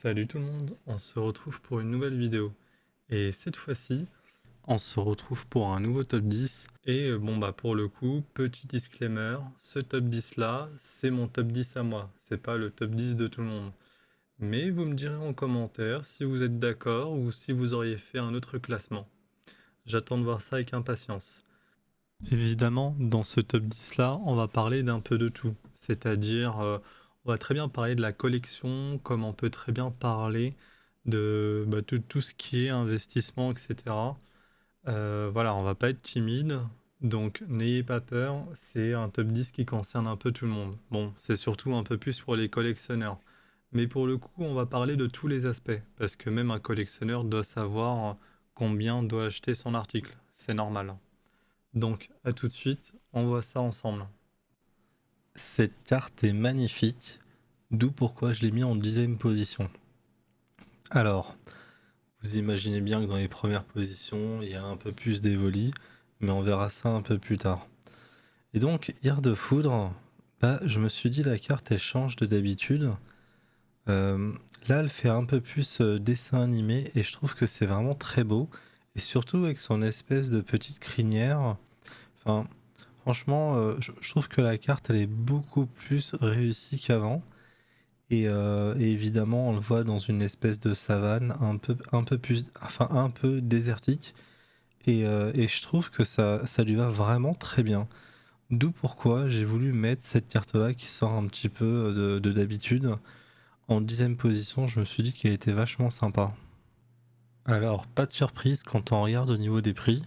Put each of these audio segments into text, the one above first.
Salut tout le monde, on se retrouve pour une nouvelle vidéo. Et cette fois-ci, on se retrouve pour un nouveau top 10. Et pour le coup, petit disclaimer, ce top 10 là, c'est mon top 10 à moi. C'est pas le top 10 de tout le monde. Mais vous me direz en commentaire si vous êtes d'accord ou si vous auriez fait un autre classement. J'attends de voir ça avec impatience. Évidemment, dans ce top 10 là, on va parler d'un peu de tout. C'est-à-dire, on va très bien parler de la collection, comme on peut très bien parler de tout ce qui est investissement, etc. Voilà, on va pas être timide, donc n'ayez pas peur, c'est un top 10 qui concerne un peu tout le monde. Bon, c'est surtout un peu plus pour les collectionneurs. Mais pour le coup, on va parler de tous les aspects, parce que même un collectionneur doit savoir combien doit acheter son article. C'est normal. Donc, à tout de suite, on voit ça ensemble. Cette carte est magnifique, d'où pourquoi je l'ai mis en 10e position. Alors, vous imaginez bien que dans les premières positions, il y a un peu plus d'Evoli, mais on verra ça un peu plus tard. Et donc, Hier de Foudre, je me suis dit la carte elle change de d'habitude. Euh, Là, elle fait un peu plus dessin animé et je trouve que c'est vraiment très beau. Et surtout avec son espèce de petite crinière. Enfin, franchement, je trouve que la carte elle est beaucoup plus réussie qu'avant. Et évidemment, on le voit dans une espèce de savane un peu plus, enfin un peu désertique. Et je trouve que ça lui va vraiment très bien. D'où pourquoi j'ai voulu mettre cette carte-là qui sort un petit peu de d'habitude. En 10e position, je me suis dit qu'elle était vachement sympa. Alors, pas de surprise quand on regarde au niveau des prix.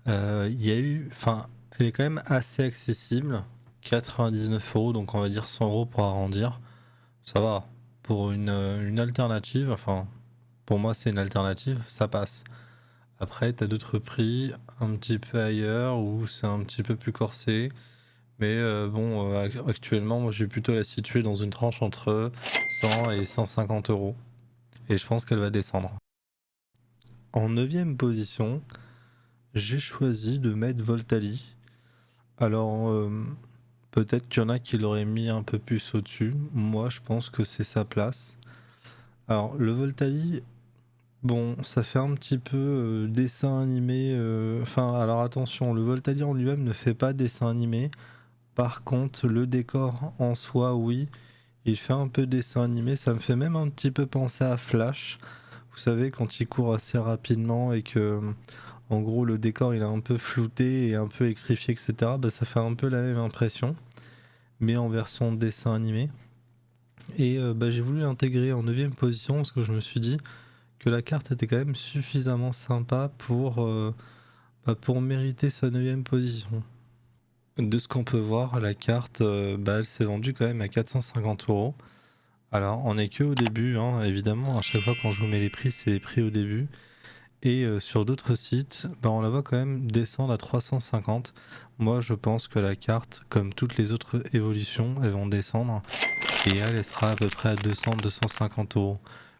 Il y a eu, enfin, elle est quand même assez accessible. 99 €, donc on va dire 100 € pour arrondir. Ça va. Pour une alternative, enfin, pour moi c'est une alternative, ça passe. Après, t'as d'autres prix un petit peu ailleurs où c'est un petit peu plus corsé. Mais actuellement, moi je vais plutôt la situer dans une tranche entre 100 et 150 €. Et je pense qu'elle va descendre. En 9e position, j'ai choisi de mettre Voltali. Alors, peut-être qu'il y en a qui l'auraient mis un peu plus au-dessus. Moi, je pense que c'est sa place. Alors, le Voltali, bon, ça fait un petit peu dessin animé. Alors attention, le Voltali en lui-même ne fait pas dessin animé. Par contre, le décor en soi, oui, il fait un peu dessin animé. Ça me fait même un petit peu penser à Flash. Vous savez, quand il court assez rapidement et que, en gros, le décor il est un peu flouté et un peu électrifié, etc. Ça fait un peu la même impression, mais en version dessin animé. Et j'ai voulu l'intégrer en 9e position parce que je me suis dit que la carte était quand même suffisamment sympa pour mériter sa 9e position. De ce qu'on peut voir, la carte, elle s'est vendue quand même à 450 €. Alors, on est que au début, hein, évidemment, à chaque fois quand je vous mets les prix, c'est les prix au début. Et sur d'autres sites, on la voit quand même descendre à 350. Moi, je pense que la carte, comme toutes les autres évolutions, elles vont descendre. Et elle sera à peu près à 200-250 €.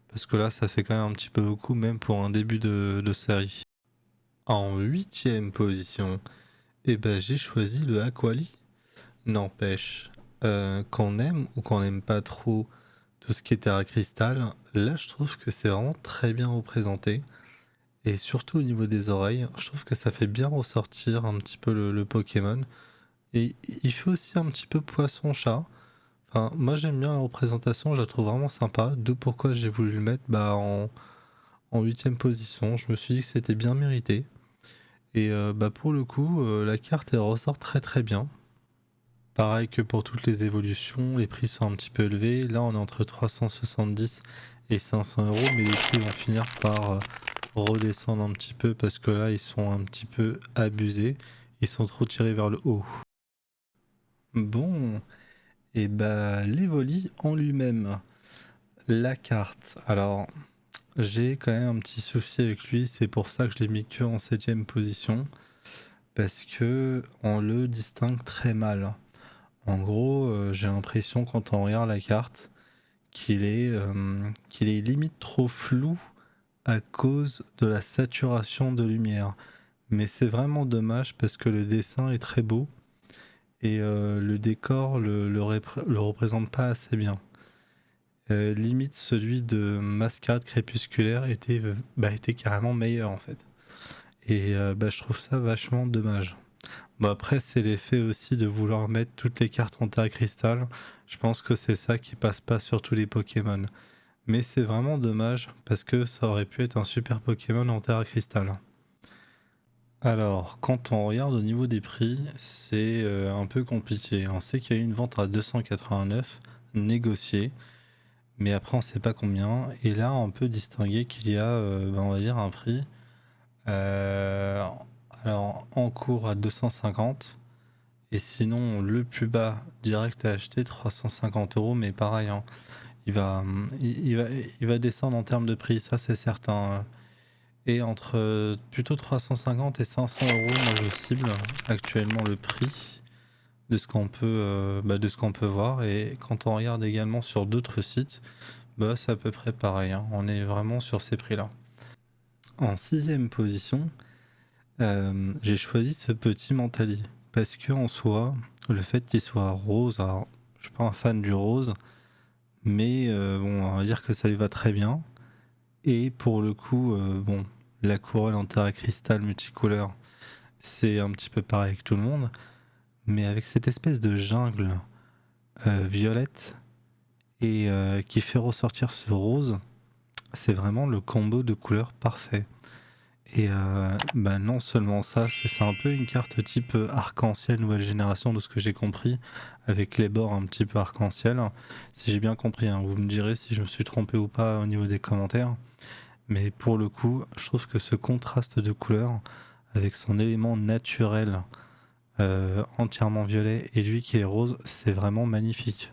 Parce que là, ça fait quand même un petit peu beaucoup, même pour un début de série. En 8e position, j'ai choisi le Aquali. N'empêche, qu'on aime ou qu'on n'aime pas trop tout ce qui est Terra Cristal, là, je trouve que c'est vraiment très bien représenté. Et surtout au niveau des oreilles, je trouve que ça fait bien ressortir un petit peu le Pokémon. Et il fait aussi un petit peu poisson-chat. Enfin, moi j'aime bien la représentation, je la trouve vraiment sympa. D'où pourquoi j'ai voulu le mettre en 8e position. Je me suis dit que c'était bien mérité. Et pour le coup, la carte elle ressort très très bien. Pareil que pour toutes les évolutions, les prix sont un petit peu élevés. Là, on est entre 370 et 500 €, mais les prix vont finir par redescendre un petit peu parce que là, ils sont un petit peu abusés. Ils sont trop tirés vers le haut. Bon, et l'Evoli en lui-même, la carte. Alors, j'ai quand même un petit souci avec lui. C'est pour ça que je l'ai mis que en 7e position. Parce que on le distingue très mal. En gros, j'ai l'impression quand on regarde la carte qu'il est limite trop flou à cause de la saturation de lumière. Mais c'est vraiment dommage parce que le dessin est très beau et le décor le représente pas assez bien. limite celui de Mascarade Crépusculaire était carrément meilleur en fait. Et je trouve ça vachement dommage. Bon après c'est l'effet aussi de vouloir mettre toutes les cartes en terre cristal. Je pense que c'est ça qui passe pas sur tous les Pokémon. Mais c'est vraiment dommage parce que ça aurait pu être un super Pokémon en terre cristal. Alors, quand on regarde au niveau des prix, c'est un peu compliqué. On sait qu'il y a eu une vente à 289 négociée, mais après on sait pas combien. Et là, on peut distinguer qu'il y a, on va dire, un prix. euh, alors, en cours à 250. Et sinon, le plus bas direct à acheter, 350 euros. Mais pareil, hein, il va descendre en termes de prix, ça c'est certain. Et entre plutôt 350 et 500 euros, moi je cible actuellement le prix de ce qu'on peut, de ce qu'on peut voir. Et quand on regarde également sur d'autres sites, c'est à peu près pareil, hein. On est vraiment sur ces prix-là. En sixième position, j'ai choisi ce petit Mentali. Parce que en soi, le fait qu'il soit rose, alors je suis pas un fan du rose, mais on va dire que ça lui va très bien. Et pour le coup, la couronne en terre à cristal multicouleur, c'est un petit peu pareil avec tout le monde, mais avec cette espèce de jungle violette et qui fait ressortir ce rose, c'est vraiment le combo de couleurs parfait. Et non seulement ça, c'est un peu une carte type arc-en-ciel nouvelle génération de ce que j'ai compris, avec les bords un petit peu arc-en-ciel. Si j'ai bien compris, hein, vous me direz si je me suis trompé ou pas au niveau des commentaires. Mais pour le coup, je trouve que ce contraste de couleurs, avec son élément naturel entièrement violet et lui qui est rose, c'est vraiment magnifique.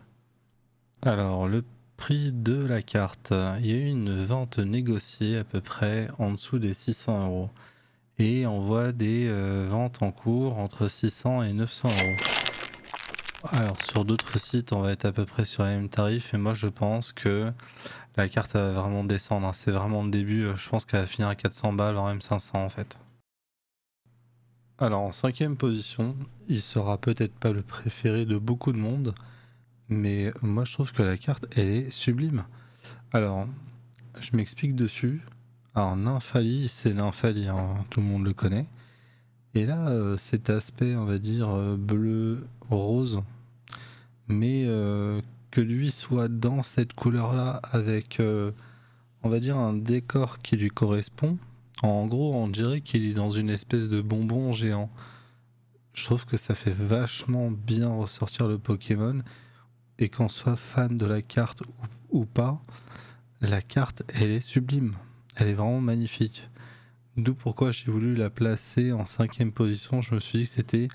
Alors, le prix de la carte, il y a eu une vente négociée à peu près en dessous des 600 euros. Et on voit des ventes en cours entre 600 et 900 euros. Alors, sur d'autres sites, on va être à peu près sur les mêmes tarifs. Et moi, je pense que la carte va vraiment descendre, hein. C'est vraiment le début. Je pense qu'elle va finir à 400 balles, voire même 500 en fait. Alors, en cinquième position, il sera peut-être pas le préféré de beaucoup de monde, mais moi je trouve que la carte, elle est sublime. Alors, je m'explique dessus. Alors, Nymphali, c'est Nymphali, hein, tout le monde le connaît. Et là, cet aspect, on va dire, bleu-rose, mais que lui soit dans cette couleur-là, avec, on va dire, un décor qui lui correspond. En gros, on dirait qu'il est dans une espèce de bonbon géant. Je trouve que ça fait vachement bien ressortir le Pokémon. Et qu'on soit fan de la carte ou pas, la carte, elle est sublime. Elle est vraiment magnifique. D'où pourquoi j'ai voulu la placer en cinquième position. Je me suis dit que c'était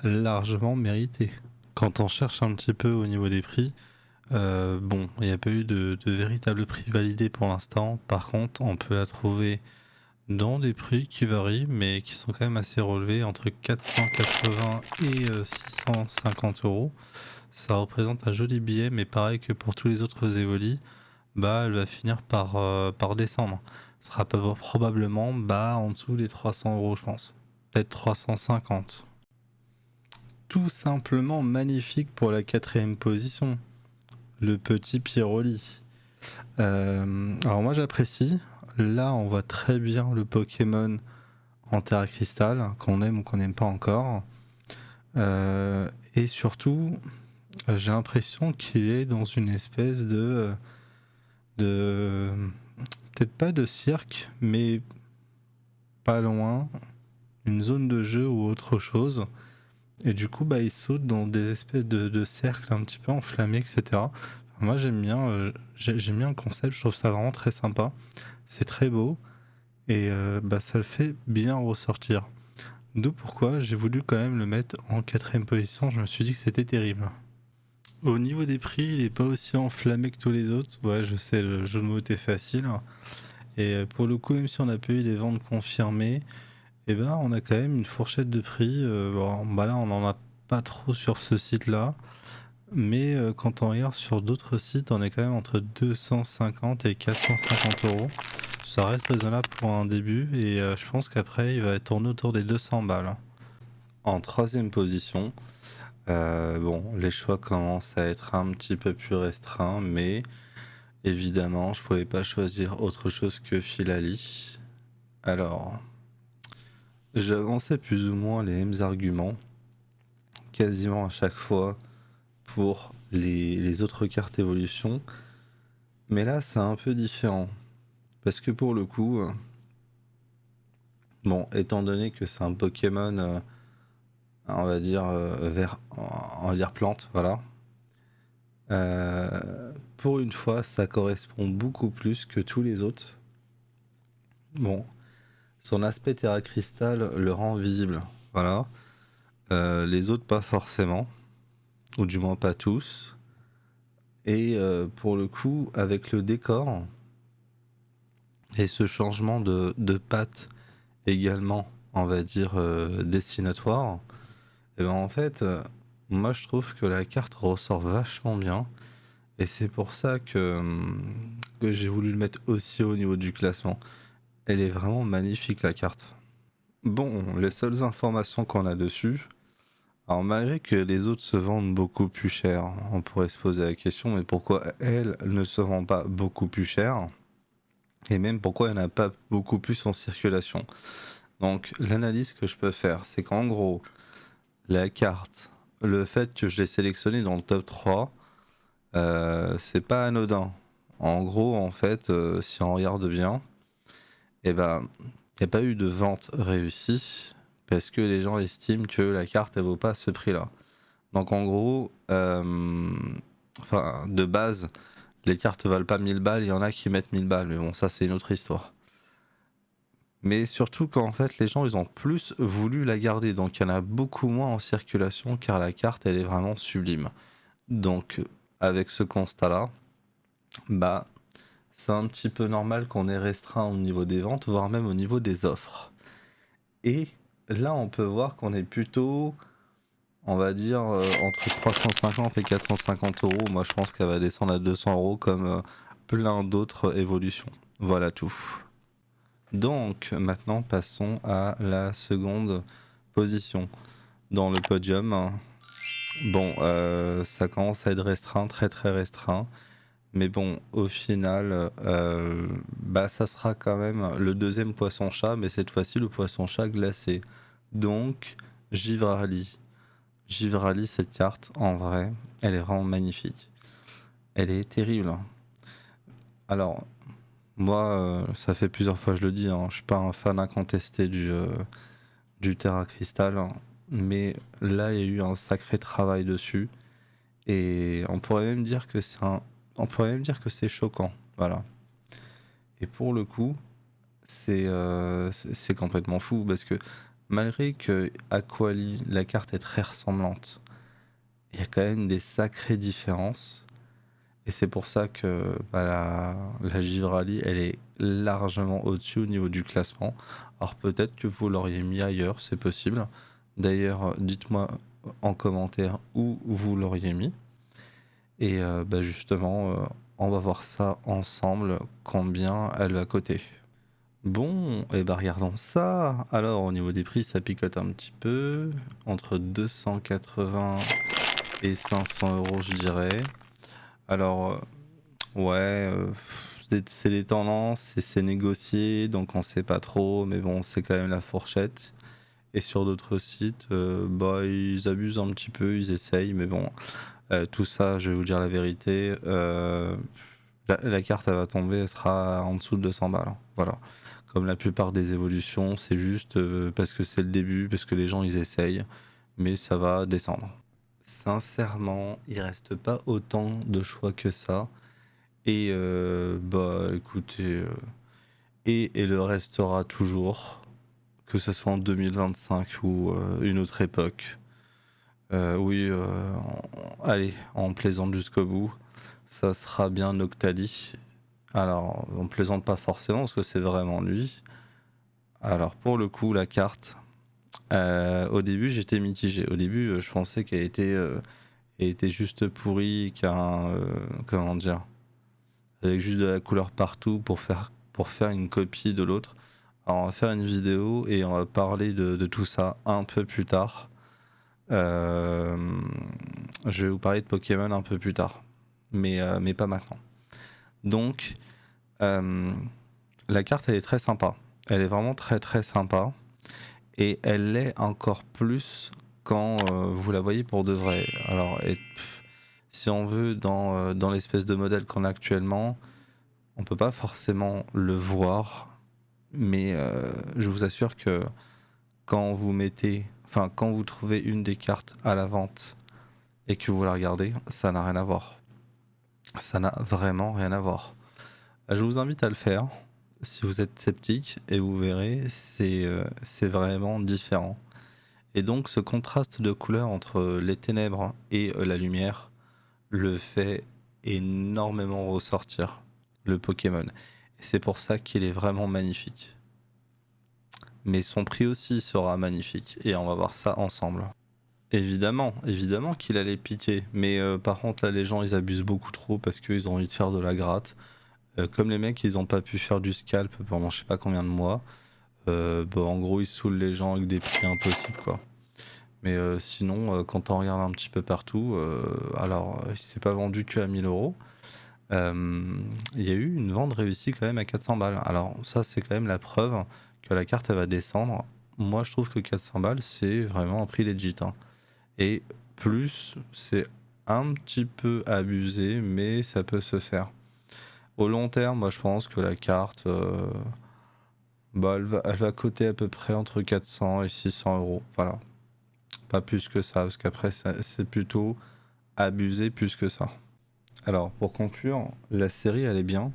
largement mérité. Quand on cherche un petit peu au niveau des prix, il n'y a pas eu de véritable prix validé pour l'instant. Par contre, on peut la trouver dans des prix qui varient, mais qui sont quand même assez relevés, entre 480 et 650 euros. Ça représente un joli billet, mais pareil que pour tous les autres Evoli, elle va finir par descendre. Ce sera probablement en dessous des 300 euros, je pense. Peut-être 350. Tout simplement magnifique pour la quatrième position. Le petit Pyroli. Alors moi j'apprécie. Là on voit très bien le Pokémon en terre cristal, qu'on aime ou qu'on n'aime pas encore. Et surtout, j'ai l'impression qu'il est dans une espèce de peut-être pas de cirque, mais pas loin, une zone de jeu ou autre chose. Et du coup, il saute dans des espèces de cercles un petit peu enflammés, etc. Enfin, moi, j'aime bien le concept. Je trouve ça vraiment très sympa. C'est très beau et ça le fait bien ressortir. D'où pourquoi j'ai voulu quand même le mettre en quatrième position. Je me suis dit que c'était terrible. Au niveau des prix, il n'est pas aussi enflammé que tous les autres. Ouais, je sais, le jeu de mots était facile. Et pour le coup, même si on n'a pas eu des ventes confirmées, on a quand même une fourchette de prix. Là, on n'en a pas trop sur ce site-là. Mais quand on regarde sur d'autres sites, on est quand même entre 250 et 450 euros. Ça reste raisonnable pour un début. Et je pense qu'après, il va tourner autour des 200 balles. En troisième position, les choix commencent à être un petit peu plus restreints, mais Évidemment, je pouvais pas choisir autre chose que Filali. Alors, j'avançais plus ou moins les mêmes arguments, quasiment à chaque fois pour les autres cartes évolution. Mais là, c'est un peu différent. Parce que pour le coup, bon, étant donné que c'est un Pokémon, on va dire vert, on va dire plante, voilà. Pour une fois, ça correspond beaucoup plus que tous les autres. Bon, son aspect Terra Cristal le rend visible, voilà. Les autres, pas forcément, ou du moins pas tous. Et pour le coup, avec le décor et ce changement de patte également, on va dire, destinatoire, et ben en fait, moi je trouve que la carte ressort vachement bien. Et c'est pour ça que j'ai voulu le mettre aussi au niveau du classement. Elle est vraiment magnifique la carte. Bon, les seules informations qu'on a dessus, alors malgré que les autres se vendent beaucoup plus cher, on pourrait se poser la question, mais pourquoi elle ne se vend pas beaucoup plus cher? Et même pourquoi il n'y en a pas beaucoup plus en circulation? Donc l'analyse que je peux faire, c'est qu'en gros, la carte, le fait que je l'ai sélectionnée dans le top 3, c'est pas anodin. En gros, en fait, si on regarde bien, eh ben, il n'y a pas eu de vente réussie parce que les gens estiment que la carte elle vaut pas ce prix-là. Donc en gros, enfin de base, les cartes valent pas 1000 balles, il y en a qui mettent 1000 balles, mais bon ça c'est une autre histoire. Mais surtout qu'en fait les gens ils ont plus voulu la garder, donc il y en a beaucoup moins en circulation car la carte elle est vraiment sublime. Donc avec ce constat-là, bah c'est un petit peu normal qu'on ait restreint au niveau des ventes, voire même au niveau des offres. Et là, on peut voir qu'on est plutôt, on va dire, entre 350 et 450 euros. Moi, je pense qu'elle va descendre à 200 euros comme plein d'autres évolutions. Voilà tout. Donc, maintenant, passons à la seconde position dans le podium. Bon, ça commence à être restreint, très très restreint. Mais bon, au final, bah, ça sera quand même le deuxième poisson-chat, mais cette fois-ci le poisson-chat glacé. Donc, Givrali. Givrali, cette carte, en vrai, elle est vraiment magnifique. Elle est terrible. Alors, moi, ça fait plusieurs fois que je le dis, hein, je suis pas un fan incontesté du Terra Crystal, hein, mais là, il y a eu un sacré travail dessus. Et on pourrait même dire que c'est choquant, voilà. Et pour le coup, c'est complètement fou parce que malgré que Aquali, la carte est très ressemblante, il y a quand même des sacrées différences. Et c'est pour ça que bah, la Givrali, elle est largement au-dessus au niveau du classement. Alors peut-être que vous l'auriez mis ailleurs, c'est possible. D'ailleurs, dites-moi en commentaire où vous l'auriez mis. Et bah, justement, on va voir ça ensemble, combien elle va coter. Bon, et bah regardons ça. Alors au niveau des prix, ça picote un petit peu. Entre 280 et 500 euros, je dirais. Alors, ouais, c'est des tendances et c'est négocié, donc on sait pas trop, mais bon, c'est quand même la fourchette. Et sur d'autres sites, bah ils abusent un petit peu, ils essayent, mais bon, tout ça, je vais vous dire la vérité, la carte elle va tomber, elle sera en dessous de 200 balles. Voilà. Comme la plupart des évolutions, c'est juste parce que c'est le début, parce que les gens ils essayent, mais ça va descendre. Sincèrement, il reste pas autant de choix que ça. Et bah écoutez, et le restera toujours, que ce soit en 2025 ou une autre époque. Oui, allez, on plaisante jusqu'au bout. Ça sera bien Noctali. Alors, on plaisante pas forcément parce que c'est vraiment lui. Alors, pour le coup, la carte, au début, j'étais mitigé. Au début, je pensais elle était juste pourrie, comment dire, avec juste de la couleur partout pour faire une copie de l'autre. Alors, on va faire une vidéo et on va parler de tout ça un peu plus tard. Je vais vous parler de Pokémon un peu plus tard, mais pas maintenant. Donc, la carte, elle est très sympa. Elle est vraiment très très sympa. Et elle l'est encore plus quand vous la voyez pour de vrai. Alors, si on veut, dans l'espèce de modèle qu'on a actuellement, on peut pas forcément le voir. Mais je vous assure que quand vous mettez, enfin, quand vous trouvez une des cartes à la vente et que vous la regardez, ça n'a rien à voir. Ça n'a vraiment rien à voir. Je vous invite à le faire si vous êtes sceptique et vous verrez, c'est vraiment différent. Et donc ce contraste de couleur entre les ténèbres et la lumière le fait énormément ressortir, le Pokémon. Et c'est pour ça qu'il est vraiment magnifique. Mais son prix aussi sera magnifique et on va voir ça ensemble. Évidemment, évidemment qu'il allait piquer, mais par contre là les gens ils abusent beaucoup trop parce qu'ils ont envie de faire de la gratte. Comme les mecs ils ont pas pu faire du scalp pendant je sais pas combien de mois, bah, en gros ils saoulent les gens avec des prix impossibles quoi. Mais sinon quand on regarde un petit peu partout, alors il s'est pas vendu que à 1000 euros. Il y a eu une vente réussie quand même à 400 balles. Alors ça c'est quand même la preuve que la carte elle va descendre. Moi je trouve que 400 balles c'est vraiment un prix legit, hein. Et plus, c'est un petit peu abusé, mais ça peut se faire. Au long terme, moi je pense que la carte, bah, elle va coter à peu près entre 400 et 600 euros. Voilà. Pas plus que ça, parce qu'après, c'est plutôt abusé plus que ça. Alors, pour conclure, la série, elle est bien.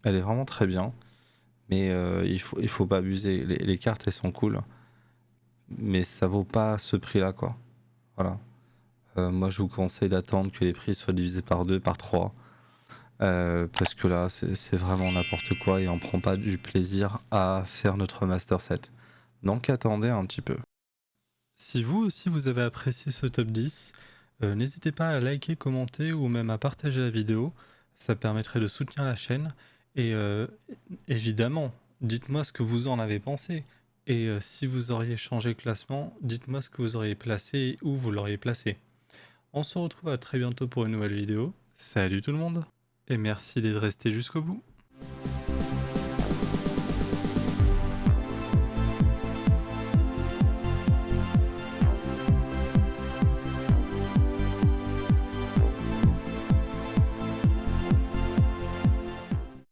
Elle est vraiment très bien. Mais il faut pas abuser. Les cartes, elles sont cool. Mais ça vaut pas ce prix-là, quoi. Voilà. Moi, je vous conseille d'attendre que les prix soient divisés par 2, par 3. Parce que là, c'est vraiment n'importe quoi et on prend pas du plaisir à faire notre master set. Donc attendez un petit peu. Si vous aussi vous avez apprécié ce top 10, n'hésitez pas à liker, commenter ou même à partager la vidéo. Ça permettrait de soutenir la chaîne. Et évidemment, dites-moi ce que vous en avez pensé. Et si vous auriez changé le classement, dites-moi ce que vous auriez placé et où vous l'auriez placé. On se retrouve à très bientôt pour une nouvelle vidéo. Salut tout le monde et merci d'être resté jusqu'au bout.